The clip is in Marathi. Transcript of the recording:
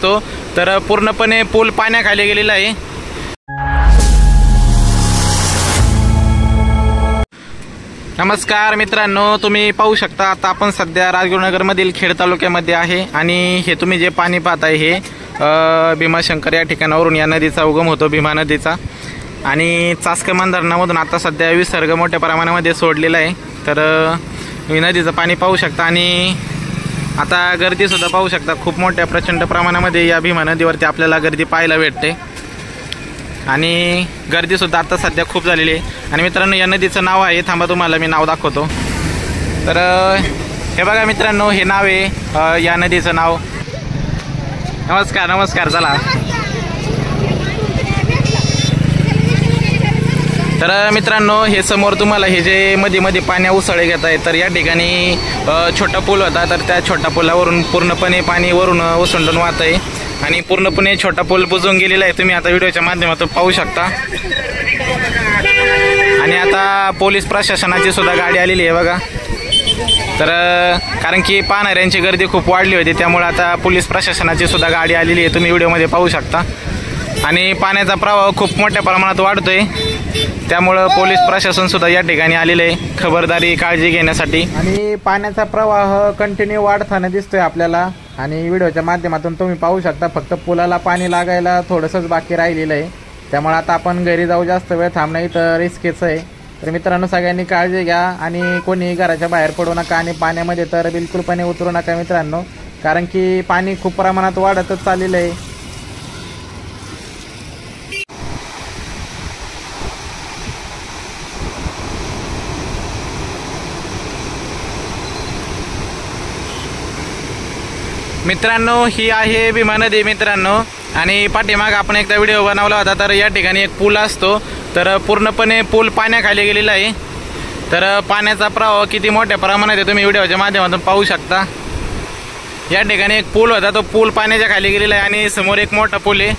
असतो, तर पूर्णपणे पूल पाण्याखाली गेलेला आहे। नमस्कार मित्रांनो, तुम्ही पाहू शकता आता आपण सध्या राजगुरुनगर मधील खेड तालुक्यामध्ये आहे आणि हे तुम्ही जे पाणी पाहताय हे भीमाशंकर या ठिकाणावरून या नदीचा उगम होतो, भीमा नदीचा। आणि चासकमान धरणामधून आता सध्या विसर्ग मोठ्या प्रमाणामध्ये सोडलेला आहे। तर ही नदीचं पाणी पाहू शकता आणि आता गर्दी सुद्धा पाहू शकता, खूप मोठ्या प्रचंड प्रमाणामध्ये या भीमा नदीवरती आपल्याला गर्दी पाहायला भेटते आणि गर्दी सुद्धा आता सध्या खूप झालेली आहे। आणि मित्रांनो, या नदीचं नाव आहे, थांबा तुम्हाला मी नाव दाखवतो। तर हे बघा मित्रांनो, हे नाव आहे या नदीचं नाव। नमस्कार नमस्कार, चला। तर मित्रांनो, हे समोर तुम्हाला हे जे मध्ये मध्ये पाण्या उसळे घेत आहे, तर या ठिकाणी छोटा पूल होता, तर त्या छोटा पुलावरून पूर्णपणे पाणी वरून ओसंडून वाहत आहे आणि पूर्णपणे छोटा पूल बुजून गेलेला आहे, तुम्ही आता व्हिडिओच्या माध्यमातून पाहू शकता। आणि आता पोलीस प्रशासनाची सुद्धा गाडी आलेली आहे बघा। तर कारण की पाहणाऱ्यांची गर्दी खूप वाढली होती, त्यामुळे आता पोलीस प्रशासनाची सुद्धा गाडी आलेली आहे, तुम्ही व्हिडिओमध्ये पाहू शकता। आणि पाण्याचा प्रवाह खूप मोठ्या प्रमाणात वाढतोय, त्यामुळे पोलीस प्रशासन सुद्धा या ठिकाणी आलेले आहे खबरदारी काळजी घेण्यासाठी। आणि पाण्याचा प्रवाह कंटिन्यू वाढताना दिसतोय आपल्याला आणि व्हिडिओच्या माध्यमातून तुम्ही पाहू शकता, फक्त पुलाला पाणी लागायला थोडंसंच बाकी राहिलेलं आहे, त्यामुळे आता आपण घरी जाऊ, जास्त वेळ थांबणं तर रिस्कच आहे। तर मित्रांनो, सगळ्यांनी काळजी घ्या आणि कोणी घराच्या बाहेर पडू नका आणि पाण्यामध्ये तर बिलकुलपणे उतरू नका मित्रांनो, कारण की पाणी खूप प्रमाणात वाढतच चाललेलं आहे। मित्रांनो, ही आहे भीमा नदी मित्रांनो, आणि पाठीमाग आपण एकदा व्हिडिओ बनवला होता, तर या ठिकाणी एक पूल असतो, तर पूर्णपणे पूल पाण्याखाली गेलेला आहे। तर पाण्याचा प्रवाह किती मोठ्या प्रमाणात आहे तुम्ही व्हिडिओच्या माध्यमातून पाहू शकता। या ठिकाणी एक पूल होता, तो पूल पाण्याच्या खाली गेलेला आहे आणि समोर एक मोठा पूल आहे।